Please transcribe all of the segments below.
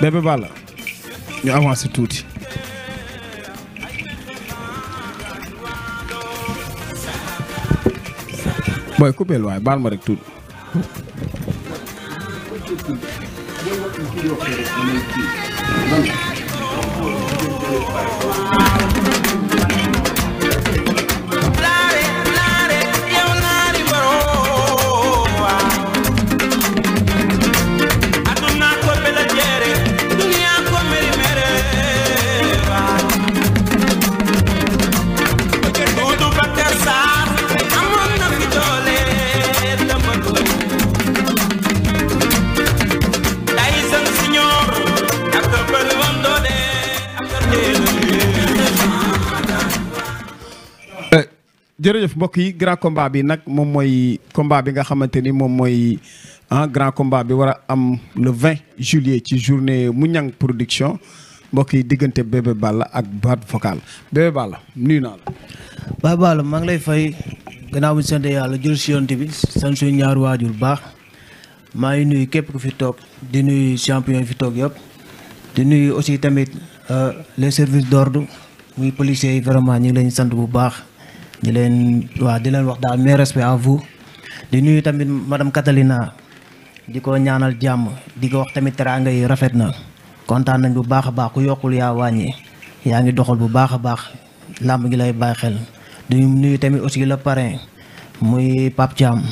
Bébé Balla ñu avancé tuuti. booy coupéel waaye baal ma rek tuuti. jërëjëf mbokk yi grand combat bi nag moom mooy combat bi nga xamante ni moom mooy grand combat bi war a am le 20 juillet ci journée Mouniang production mbokk yi diggante Bébé Balla ak Boîte Vocale Bébé Balla nuyu naa la. Baye Balla maa ngi lay fay gannaaw bu ñu sant yàlla jël si yonte bi sant suñu ñaari waajur baax maa ngi nuyu képp ku fi toog di nuyu champion yi fi toog yëpp di nuyu aussi tamit les services d'ordre muy policiers yi vraiment ñu ngi leen sant bu baax. di leen wax daal mes respects à vous di nuyu tamit madame Catalina di ko ñaanal jàmm di ko wax tamit teraanga yi rafet na kontaan nañ bu baax a baax ku yokkul yaa wàññi yaa ngi doxal bu baax a baax làmb ngi lay bàyyi xel di nuyu tamit aussi le parrain muy Pape Thiam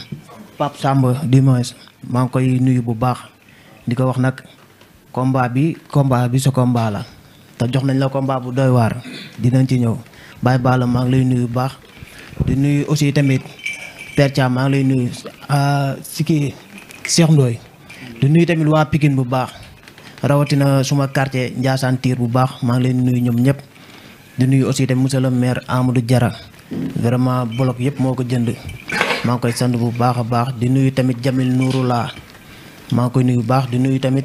Pape Samb du moins maa ngi koy nuyu bu baax di ko wax nag combat bi sa combat la te jox nañ la combat bu doy waar dinañ ci ñëw Baye Balla maa ngi lay nuyu bu baax di nuyu aussi tamit Père Thiam maa ngi lay nuyu si kii Cheikh Ndoye di nuyu tamit waa Pikine bu baax rawatina suma quartier Ndiassane Tyr bu baax maa ngi leen nuyu ñoom ñëpp di nuyu aussi tamit monsieur le maire Amadou Diarra vraiment bloc yëpp moo ko jënd maa ngi koy sant bu baax a baax di nuyu tamit Jamil Nouroula maa ngi koy nuyu bu baax di nuyu tamit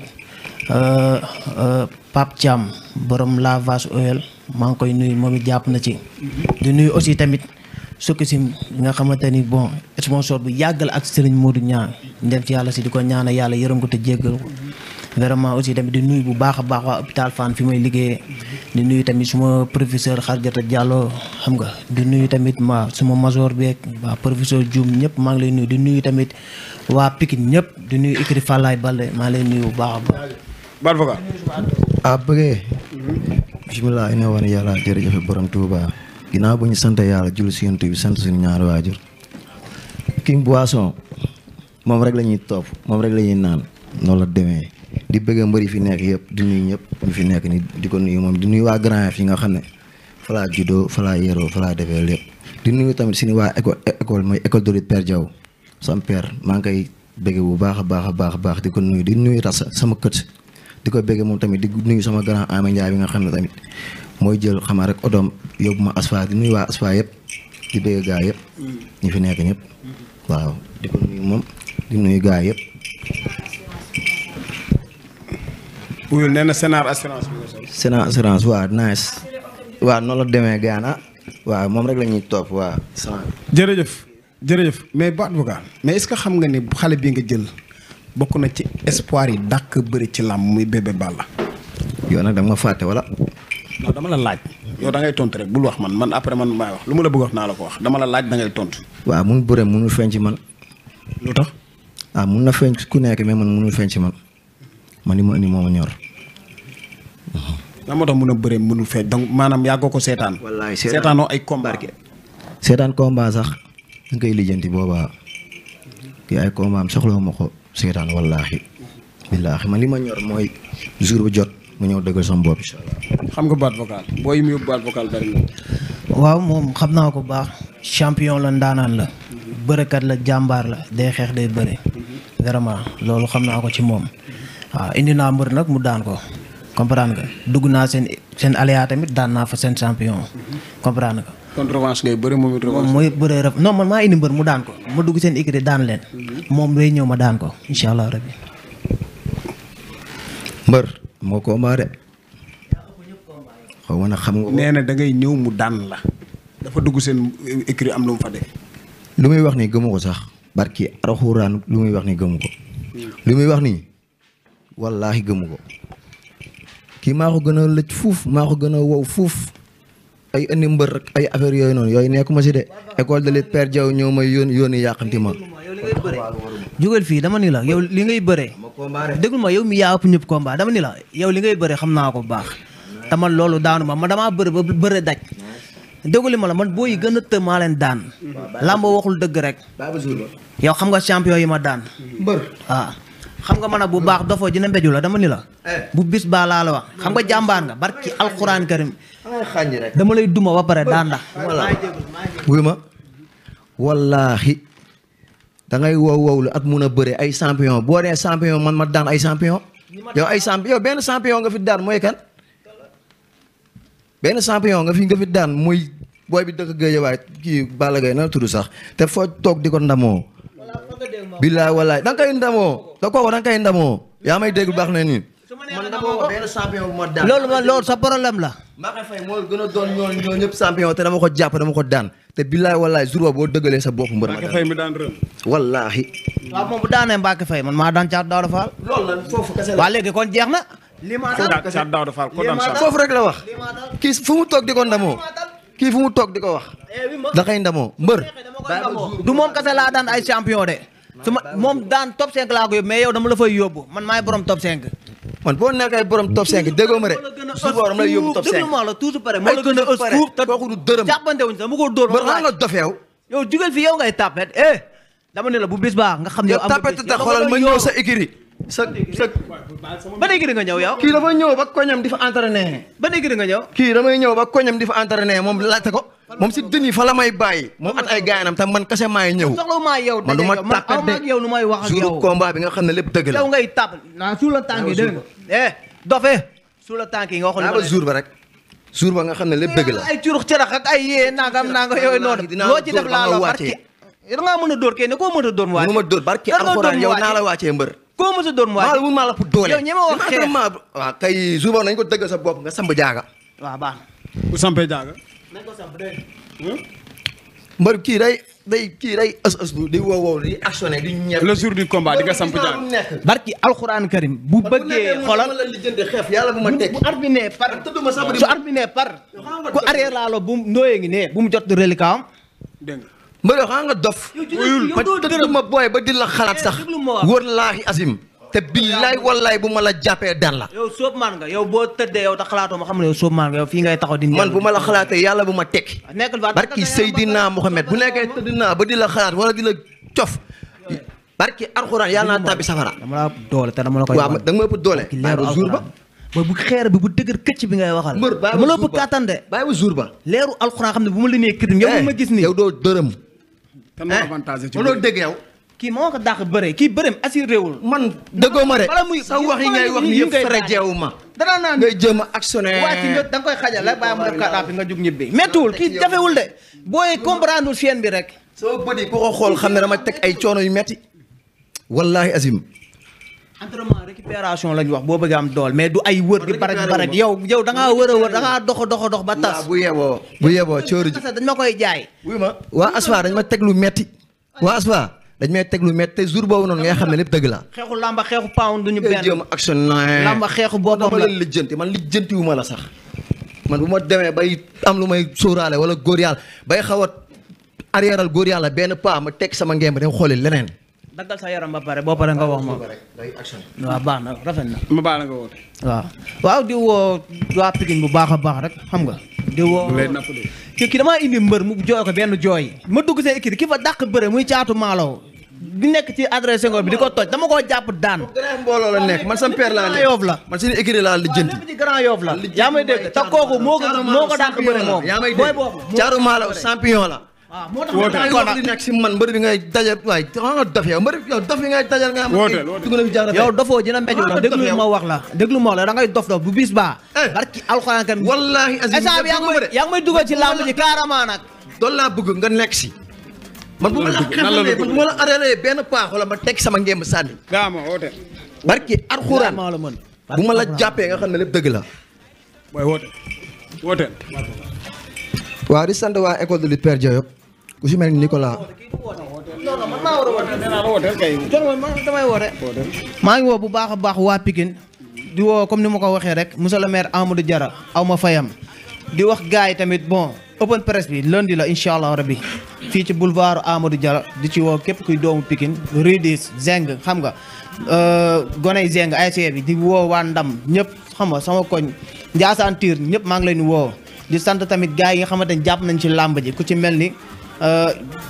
Pape Thiam borom la vache oil maa ngi koy nuyu moom it jàpp na ci di nuyu aussi tamit Sokocim nga xamante ni bon sponsor bu yàggal ak Serigne Modou Niang dem ci yàlla si di ko ñaana yàlla yërëm ko te jéggal ko vraiment aussi tamit di nuyu bu baax a baax waa hôpital Fann fi may liggéeyee di nuyu tamit suma professeur Xarjata Diallo xam nga di nuyu tamit suma major beeg waa professeur Dioum ñëpp maa ngi lay nuyu di nuyu tamit waa Pikine ñëpp di nuyu Ikri Fallaye Balde maa ngi lay nuyu bu baax a baax. Boîte Vocale. bëggee. bisimilah ina wane yàlla jërëjëf borom Touba ginnaaw bu ñu sant yàlla julli si yonent bi sant suñu ñaari waajur King Boisson moom rek la ñuy topp moom rek la ñuy naan noonu la demee di bëgg mbër yi fi nekk yëpp di nuyu ñëpp ñu fi nekk ni di ko nuyu moom di nuyu waa Grand Yoff yi nga xam ne fa laa juddoo fa laa yeroo fa laa defee lépp di nuyu tamit suñu waa école mooy école de lutte Père Diaw sama père maa ngi koy bëgg bu baax a baax a baax a baax di ko nuyu di nuyu tax sama kët di ko bëgg moom tamit di nuyu sama grand Ama Ndiaye bi nga xam ne tamit mooy jël xamaa rek odoom yóbbu ma asfa di nuyu waa asfa yëpp di bëgg gaa yëpp ñu fi nekk ñëpp waaw di ko nuyu moom di nuyu gaa yëpp. wuyul nee na Sénar assurance bi nga sol. Sénar assurance waaw nice waaw noonu la demee gaana waaw moom rek la ñuy topp waaw. jërëjëf mais Boîte Vocale mais est-ce que xam nga ni xale bi nga jël bokk na ci espoir yi dàq bëri ci làmb muy Bébé Balla. yow nag da nga ma fàtte wala. non dama la laaj. yow da ngay tontu rek bul wax man après man maay wax lu ma la bëgg wax naa la ko wax dama la laaj da ngay tontu. waaw mun bëre munul feeñ ci man. lu tax. mun na feeñ ku nekk mais man munul feeñ ci man li ma indi moo ma ñor. lan moo tax mun a bëre munul feeñ donc maanaam yàggoo ko seetaan. wallaay seetaanoo ay combat. seetaan combat sax nga koy lijjanti boobaa kii ay combat am soxla ma ko seetaan wallaahi. billaahi man li ma ñor mooy jour bu jot mu ñëw dëggal sama bopp incha allah. xam nga Boîte Vocale booy mu yóbbu Boîte Vocale bari na. waaw moom xam naa ko baax champion la ndaanaan la bërëkat la jàmbaar la day xeex day bëre vraiment loolu xam naa ko ci moom waaw indi naa mbër nag mu daan ko comprendre nga dugg naa seen aléa tamit daan naa fa seen champion comprendre nga. kon revanche ngay bëri moom it revanche. mooy bëree ref non man maa indi mbër mu daan ko ma dugg seen écurie daan leen moom day ñëw ma daan ko incha allah rabbi. mbër moo ko mbaare xaw ma nag xam nga. nee na da ngay ñëw mu daan la. dafa dugg seen écurie am lu mu fa def. lu muy wax nii gëmu ko sax barki araxuraan lu muy wax nii gëmu ko. lu muy wax nii wallaahi gëmu ko kii maa ko gën a lëj fuuf maa ko gën a wow fuuf ay indi mbër rek ay affaire yooyu noonu yooyu nekkuma si de école de lutte Père Diaw ñëw may yónni yàqanti ma. jugal fii dama ni la yow li ngay bëree déglu ma yow mi yaa ëpp ñëpp combat dama ni la yow li ngay bëree xam naa ko bu baax te man loolu daanu ma damaa bëri ba bëri daj déglu ma la man boo yi gën a të maa leen daan làmb waxul dëgg rek yow xam nga champion yi ma daan mbër waaw xam nga man a bu baax dofoo dina mbeju la dama ni la bu bis baa laa la wax xam nga jàmbaar nga barki alxuraan karim dama lay duma ba pare daan ndax wuy ma wallaahi da ngay wow lu at mun a bëre ay champion boo dee champion man ma daan ay champion yow ay champion yow benn champion nga fi daan mooy kan benn champion nga fi daan muy booy bi dëkk Guédiawaye kii Balla Gaye na tudd sax te foo toog di ko ndamoo billaay wallaay da nga koy ndamoo da ko da nga koy ndamoo yaa may dégg baax na nii man ndamoo benn champion bu ma daan loolu sa problème la Mbacké Faye moo gën a doon ñoo ñëpp champion te dama ko jàpp dama ko daan te billaay wallaay jour boo dëggalee sa bopp mbër ma Mbacké Faye mi daan rëm. wallaahi waaw moom bu daanee Mbacké Faye man maa daan Caatu Daawda Fall loolu la foofu kese la waa léegi kon jeex na li ma daan Caatu Daawda Fall ko daan sax. foofu rek la wax kii fu mu toog di ko ndamoo kii fu mu toog di ko wax da kay ndamoo mbër du moom kese laa daan ay champion de su ma moom daan top 5 laa ko yóbbu mais yow dama la fay yóbbu man maay borom top 5 man boo nekkee borom top 5 déggoo ma rek su boor dama lay yóbbu top 5 déglu ma la toujours pare moo la gën a ës fuuf te kooku du dërëm jàppante wuñ sax mu ko dóor mbër xam nga dofeew yow jugal fi yow ngay tapet dama ne la bu bis baa nga xam ne yow tapet ta xoolal ma ñëw sa écurie sa ban écurie nga ñëw yow kii dafa ñëw ba koñam di fa entraîné ban écurie nga ñëw kii damay ñëw ba koñam di fa entraîné moom laajte ko moom si dënn yi fa la may bàyyi moom at ay gaayam tam man kese maay ñëw soxla maa yow man du ma tapet de ak yow lu may wax ak yow jour combat bi nga xam ne lépp dëgg la yow ngay tap naa suul la tànk yi dégg nga dofe suul la tànk yi nga waxoon ba jour ba rek jour ba nga xam ne lépp dëgg la ay curux carax ak ay yee nangam yooyu noonu loo ci def laa la barki da ngaa mën a dóor kenn koo mën a dóor mu wàcce ma dóor barki alxuraan yow naa la wàccee mbër koo mën a dóor mu wàcce maa la pour doole yow ñeme wax xeex waaw kay jour ba nañ ko dëgg sa bopp nga samb jaaga waaw baax bu sampee jaaga. nañ ko samp dégg mbër kii day ës bu di wow di actionné di ñepp le jour du combat di nga samp jaaga. barki alxuraan karim bu bëggee xoolal la lijjanti xeef yàlla bu ma teg bu arbiné par su arbiné par ku arrière laa la bu ndooyee ngi ne bu mu jot reliquat am dégg nga. mbër yoo xam nga dof ma tëdd ma booy ba di la xalaat sax wallaahi azim te billaay wallaay bu ma la jàppee daan la yow soob maan nga yow boo tëddee yow ta xalaatoo ma xam ne yow soob maan nga yow fii ngay taxaw di man bu ma la xalaatee yàlla bu ma tekki nekkal fa barki Seydina Mohamed bu nekkee tëdd naa ba di la xalaat wala di la cof barki alxuraan yàlla naa tàbbi safara dama la doole te dama la koy waaw da nga ma ëpp doole leeru jour ba bu xeer bi bu dëgër këcc bi ngay waxal mbër dama la ëpp kàttan de bàyyi ba jour ba leeru alxuraan xam ne bu ma la nee kërim yow ma gis nii yow doo dërëm kan moo avantage ci loolu dégg yow kii moo ko dàq bëre kii bëreem assuré wul man dëggoo ma de sa wax yi ngay wax ni yëpp fere jeewu ma danaa naan ngay jéem a actionné waa ci nga da nga koy xajal rek bàyyi mu def kàddaa bi nga jug ñibbi méttiwul kii jafewul de booy comprendre wul chaîne bi rek soo bët yi ku ko xool xam ne dama teg ay coono yu metti wallahi azim entraînement récupération lañ wax boo bëggee am dool mais du ay wër di barag yow da ngaa wër a wër da ngaa dox ba tas bu yeboo cóoru ji dañ ma koy jaay wuy ma waa asfa dañ ma teg lu metti waa asfa dañ may teg lu metti te jour boobu noonu ngay xam ne lépp dëgg la xeexu lamba xeexu pound duñu benn jéem a action lamba xeexu boppam la lijjanti man lijjanti wu ma la sax man bu ma demee bay am lu may sóoraale wala góor yàlla bay xaw a arrièreal góor yàlla benn pas ma teg sama ngemb dem xooli leneen daggal sa yaram ba pare boo pare nga wax ma waaw baax na rafet na ma baal nga woote. waaw di woo waa Pikine bu baax a baax rek xam nga di woo kii damaa indi mbër mu jooy ko benn jooy ma dugg seen équipe ki fa dàq bëre muy caatu maalaw di nekk ci adressé ngo bi di ko toj dama koo jàpp daan grand mbooloo la nekk man sama père laa nekk Yoff la man suñu équipe laa lijjanti ci Grand Yoff la yaa may dégg te kooku moo ko dàq bëre moom yaa may booy dégg boobu caaru maalaw champion la waaw moo tax woote wax li nekk si man mbër bi ngay dajal waaye nga dof yow mbër yow dof yi ngay dajal nga am dugg na fi jaar yow dofoo dina mbéju la déglu ma wax la da ngay dof bu bis baa barki alxuraan kan wallahi azim yaa ngi may dugal ci lamb ji carrément nag doolu laa bëgg nga nekk si man bu ma la xamalee man bu ma la arrêté benn paax wala ma teg sama ngemb sànni gaa ma woote. barki alxuraan bu ma la jàppee nga xam ne lépp dëgg la booy woote. waaw di sant waa école de lutte Père Diop ku si mel ni Nicolas man maa war a woote damay woote maa ngi woo bu baax a baax waa Pikine di woo comme ni ma ko waxee rek monsieur le maire Amadou Diarra aw ma fayam di wax gars yi tamit bon open press bi lundi la incha allah rabbi fii ci boulevard Amadou Diarra di ci woo képp kuy doomu Pikine Ridis Zeng xam nga goney Zeng ASC bi di woo waa Ndam ñëpp xam nga sama koñ Ndiassane Tir ñëpp maa ngi leen di woo di sant tamit gars yi nga xamante ni jàpp nañ ci làmb ji ku ci mel ni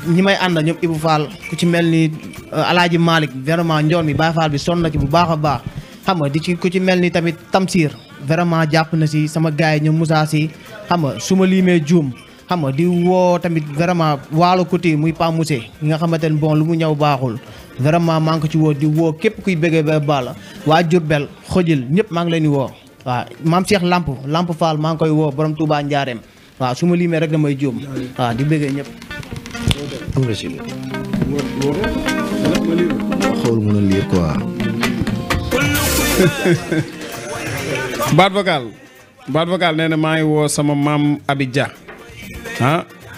ñi may ànd ñëpp Ibou Fall ku ci mel ni Alaaji Malick vraiment njoon mi Baye Fall bi sonn na ci bu baax a baax xam nga di ci ku ci mel ni tamit Tamsir vraiment jàpp na si sama gars yi ñoom Moussa si xam nga su ma liimee juum xam nga di woo tamit vraiment waalo kuti muy Pa Moussé yi nga xamante ne bon lu mu ñëw baaxul vraiment maa ngi ko ci woo di woo képp kuy bëggee ba Balla waa Diourbel xojil ñëpp maa ngi leen di woo waaw maam Cheikh Lamp Fall maa ngi koy woo borom Touba Ndiarème waaw su ma liimee rek damay juum waaw di bëggee ñëpp. xawul mën a lire quoi. baat vocal nee na maa ngi woo sama maam Abidja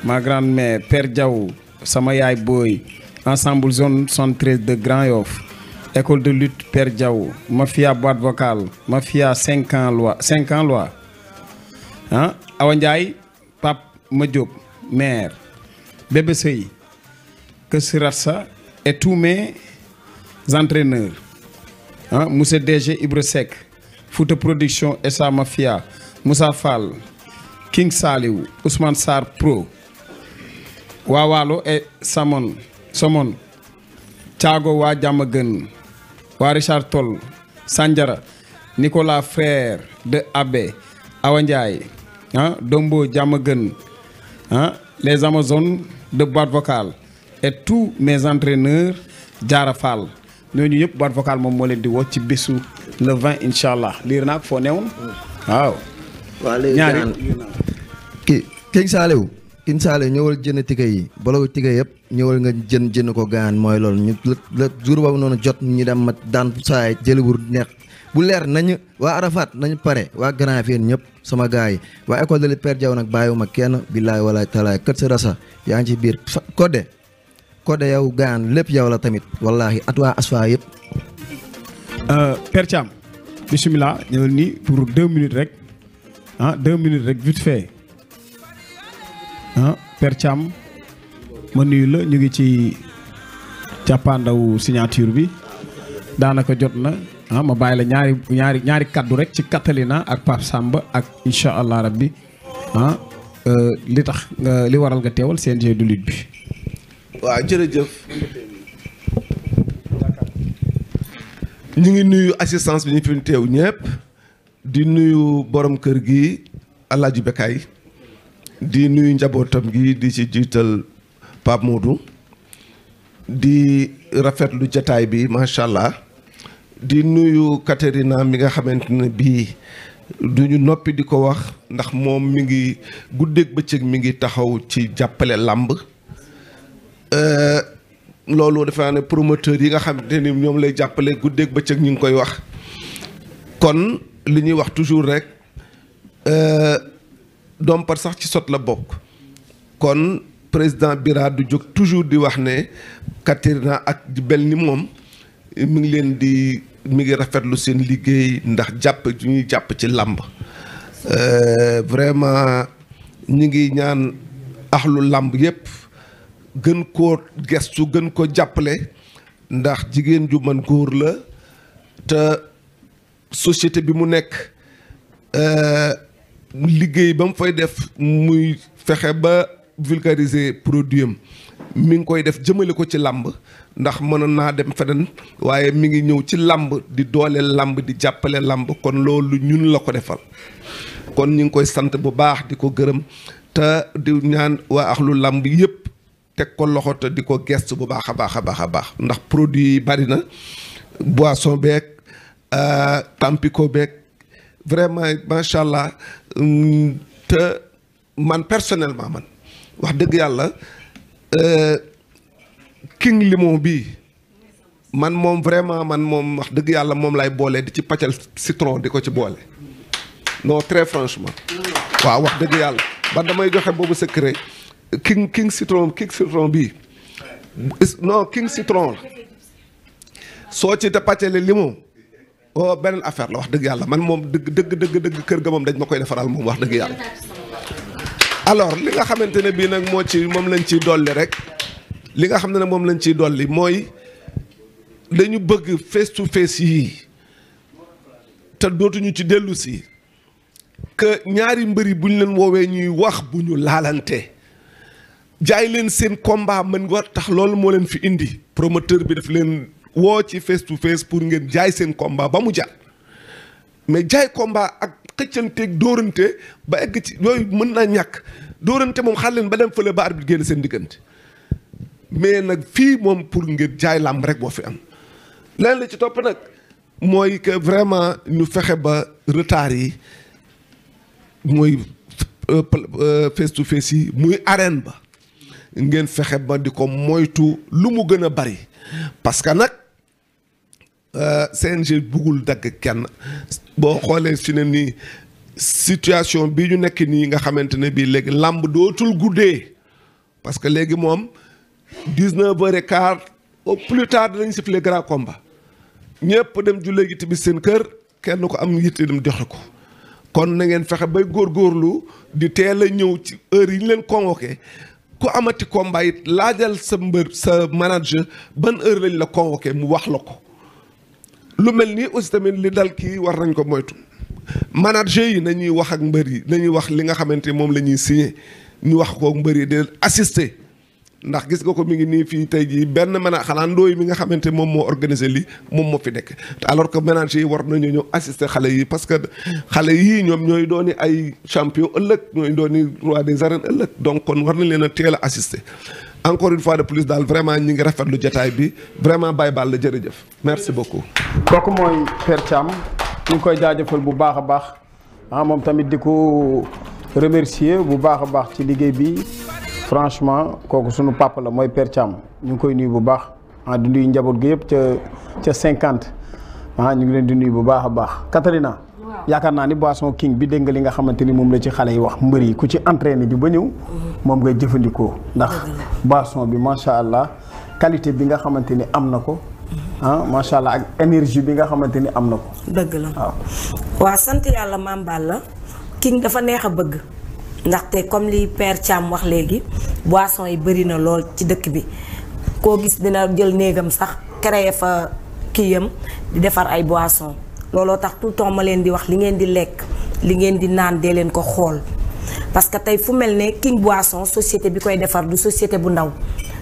ma grand-mère Père Diaw sama yaay booy ensemble zone 73 de Grand Yoff école de lutte Père Diaw mafia boîte vocale mafia 5 ans loi Awa Ndiaye Pape Madiop maire Bébé Sey Kessirassa et tous mes entraîneurs monsieur DG Ibra Seck Fouta Production et sa mafia Moussa Fall King Saliou Ousmane Sarr Pro Waawalo et Somone Thiago waa Diamaguène waa Richard Toll Sandiara Nicolas frère de Abbé Awa Ndiaye Dombo Diamaguène les Amazones de boîte vocale et tous mes entraîneurs Diarra Fall ñooñu yëpp boîte vocale moom moo leen di woo ci bésu le 20 incha allah liir naa ko foo newoon waaw. waa léegi King Saliou ñëwal jënd tigga yi bologu tigga yëpp ñëwal nga jënd ko gaan mooy loolu ñu la jour boobu noonu jot ñu dem ma daan saay jëli bu neex bu leer nañu waa Arafat nañu pare waa Grand Fien ñëpp sama gars yi waa école de Père Diaw nag bàyyiwuma kenn billaay walaay talaay kët sa rasa yaa ngi ci biir Codé yow gaan lépp yow la tamit wallahi at waa asfa yëpp. Père Thiam bisimilah ñëwal nii pour 2 minutes rek 2 minutes rek vite fait Père Thiam ma nuyu la ñu ngi ci càppaandaw signature bi daanaka jot na ma bàyyi la ñaari kaddu rek ci Catalina ak Pape Samba ak incha allah rabbi li tax li waral nga teewal CNG de lutte bi. waaw jërëjëf ñu ngi nuyu assistance bi ñu fi teew ñëpp di nuyu borom kër gi Alaaji Bekaay di nuyu njabootam gi di ci jiital Pape Modou di rafetlu jataay bi macha allah di nuyu Katerina mi nga xamante ne bii duñu noppi di ko wax ndax moom mi ngi guddeeg bëccëg mi ngi taxaw ci jàppale làmb loolu defe naa ne promoteur yi nga xamante ni ñoom lay jàppale guddeeg bëccëg ñu ngi koy wax kon li ñuy wax toujours rek dompat sax ci sot la bokk kon président Bira du jóg toujours di wax ne Katerina ak di bel ni moom mi ngi leen di mi ngi rafetlu seen liggéey ndax jàpp ju ñuy jàpp ci làmb vraiment ñi ngi ñaan axlu làmb yépp gën koo gestu gën ko jàppale ndax jigéen ju man góor la te société bi mu nekk liggéey ba mu fay def muy fexe ba vulgariser produit am mi ngi koy def jëmale ko ci làmb ndax mënoon naa dem feneen waaye mi ngi ñëw ci làmb di dooleel làmb di jàppale làmb kon loolu ñun la ko defal kon ñu ngi koy sant bu baax di ko gërëm te di ñaan waa axlu làmb yépp teg ko loxo te di ko gestu bu baax a baax a baax a baax ndax produit yi bari na boisson beeg tampico beeg vraiment macha allah te man personnellement man wax dëgg yàlla king limon bi man moom vraiment man moom wax dëgg yàlla moom lay boole di ci paccal citron di ko ci boole non très franchement waaw wax dëgg yàlla ba damay joxe boobu secret king citron bii non king citron la soo ci te pàccale limon oh beneen affaire la wax dëgg yàlla man moom dëgg kër ga moom dañ ma koy defaral moom wax dëgg yàlla. alors li nga xamante ne bii nag moom lañ ciy dolli rek li nga xam ne moom lañ ciy dolli mooy dañu bëgg face to face yii te dootuñu ci dellu si que ñaari mbëri bu ñu leen woowee ñuy wax bu ñu laalante jaay leen seen combat mën nga tax loolu moo leen fi indi promoteur bi daf leen woo ci face to face pour ngeen jaay seen combat ba mu jaar mais jaay combat ak xëccanteeg dóorante ba egg ci yooyu mën naa ñàkk dóorante moom xaar leen ba dem fële ba arbitre génn seen diggante mais nag fii moom pour ngeen jaay làmb rek boo fi am leneen la ci topp nag mooy que vraiment ñu fexe ba retard yi mooy face to face yi muy arène ba ngeen fexe ba di ko moytu lu mu gën a bari parce que nag CNG buggul dagg kenn boo xoolee fi ne nii situation bi ñu nekk nii nga xamante ne bii léegi làmb dootul guddee parce que léegi moom 19h15 au plus tard dinañ siffler grand combat ñëpp dem ju léegi tamit seen kër kenn ko am yitte dem joxe ko kon na ngeen fexe bay góorgóorlu di teel a ñëw ci heure yi ñu leen convoqué ku amati combat it laajal sa mbër sa manager ban heure lañ la convoqué mu wax la ko lu mel nii aussi tamit li dal kii war nañ ko moytu manager yi nañuy wax ak mbër yi nañuy wax li nga xamante moom la ñuy signé ñu wax ko mbër yi di assister ndax gis nga ko mi ngi nii fii tey jii benn xanaa ndooy mi nga xamante moom moo organisé lii moom moo fi nekk alors que manager yi war nañu ñëw assister xale yi parce que xale yii ñoom ñooy dooni ay champion ëllëg ñooy dooni roi des arènes ëllëg donc kon war nañ leen a teel a assister encore une fois de plus daal vraiment ñi ngi rafetlu jotaay bi vraiment Baye Balla la jërëjëf merci beaucoup. kooku mooy Père Thiam ñu ngi koy jaajëfal bu baax a baax moom tamit di ko remercier bu baax a baax ci liggéey bi. franchement kooku sunu papa la mooy Père Thiam ñu ngi koy nuyu bu baax di nuyu njaboot gi yëpp ca 50 ñu ngi leen di nuyu bu baax a baax. Katarina yaakaar naa ni boisson king bi dégg nga li nga xamante ni moom la ci xale yi wax mbër yi ku ci entraîné bi ba ñëw moom ngay jëfandikoo ndax boisson bi macha allah qualité bi nga xamante ni am na ko macha allah ak énergie bi nga xamante ni am na ko. dëgg la waaw sant yàlla Mame Balla king dafa neex a bëgg. ndaxte comme li Père Thiam wax léegi boisson yi bëri na lool ci dëkk bi koo gis dina jël néegam sax créer fa kiyam di defar ay boisson looloo tax tout le temps ma leen di wax li ngeen di lekk li ngeen di naan dee leen ko xool parce que tey fu mel ne King Boisson société bi koy defar du société bu ndaw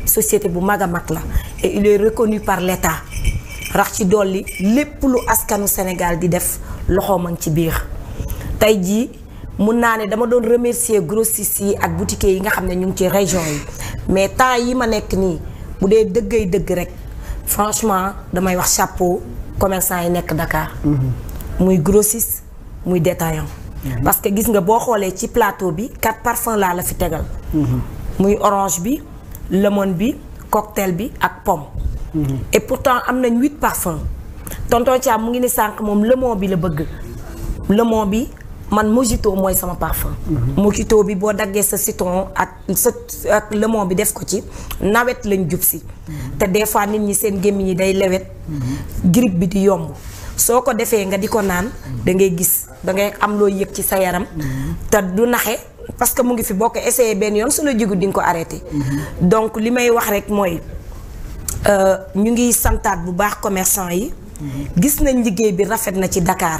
société bu mag a mag la et il est reconnu par l'État rax ci dolli lépp lu askanu Sénégal di def loxoom a ngi ci biir tey jii mun naa ne dama doon remercier grossistes yi ak boutiquiers yi nga xam ne ñu ngi ci région yi mais temps yi ma nekk nii bu dee dëggay dëgg rek franchement damay wax chapeau commerçant yi nekk Dakar. muy grossiste muy détaillant. parce que gis nga boo xoolee ci plateau bi 4 parfums laa la fi tegal. muy orange bi lemon bi cocktail bi ak pomme. et pourtant am nañ 8 parfums tonton Thiam mu ngi ni sànq moom lemon bi la bëgg lemon bi. man mojito mooy sama parfum. mojito bi boo daggee sa citron ak lemon bi def ko ci nawet lañ jub si. te des fois nit ñi seen gémmiñ yi day lewet. grippe bi di yomb soo ko defee nga di ko naan da ngay gis da ngay am loo yëg ci sa yaram. te du naxe parce que mu ngi fi boo ko essayé benn yoon su la jigu di nga ko arrêté. donc li may wax rek mooy ñu ngi santaat bu baax commerçant yi. gis nañ liggéey bi rafet na ci Dakar.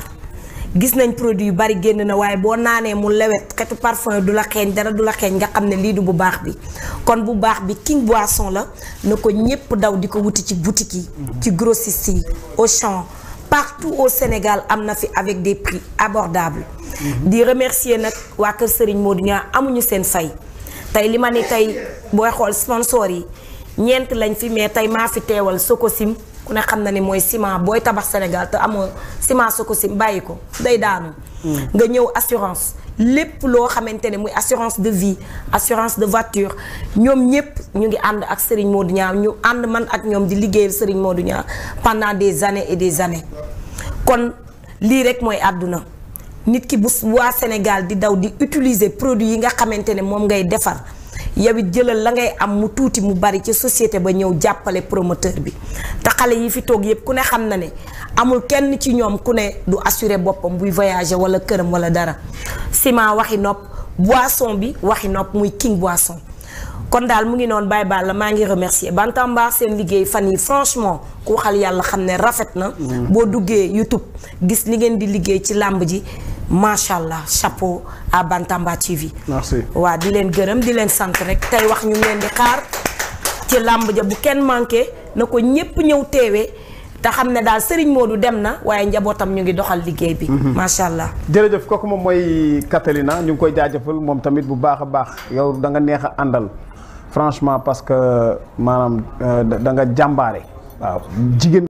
gis nañ produit yu bari génn na waaye boo naanee mu lewet xetu parfum du la xeeñ dara du la xeeñ nga xam ne lii du bu baax bi kon bu baax bi King Boisson la na ko ñépp daw di ko wuti ci boutique yi ci grossiste yi Auchan partout au Sénégal am na fi avec des prix abordables di remercier nag waa kër Serigne Modou Niang amuñu seen fay tey li ma ni tey booy xool sponsor yi ñeent lañ fi mais tey maa fi teewal Sokosim ku ne xam na ni mooy ciment booy tabax Sénégal te amoo ciment Sokosim bàyyi ko day daanu. nga ñëw assurance lépp loo xamante ne muy assurance de vie assurance de voiture ñoom ñëpp ñu ngi ànd ak Serigne Modou Niang ñu ànd man ak ñoom di liggéeyal Serigne Modou Niang pendant des années et des années. kon lii rek mooy àdduna nit ki bu waa Sénégal di daw di utiliser produit yi nga xamante ne moom ngay defar yow it jëlal la ngay am mu tuuti mu bari ci société ba ñëw jàppale promoteur bi te xale yi fi toog yëpp ku ne xam na ne amul kenn ci ñoom ku ne du assurer boppam buy voyager wala këram wala dara ciment waxi nopp boisson bi waxi nopp muy King Boisson kon daal mu ngi noonu Baye Balla maa ngi remercier Bantamba seen liggéey fan yi franchement ku waxal yàlla xam ne rafet na boo duggee YouTube gis li ngeen di liggéey ci làmb ji macha allah chapeau à Bantamba TV. merci waa di leen gërëm di leen sant rek tey wax ñu ngi leen di xaar ci làmb ja bu kenn manqué na ko ñépp ñëw teewee te xam ne daal Serigne Modou dem na waaye njabootam ñu ngi doxal liggéey bi. macha allah. jërëjëf kooku moom mooy Catalina ñu ngi koy jaajëfal moom tamit bu baax a baax yow da nga neex a àndal franchement parce que maanaam da nga jàmbaare waaw jigéen.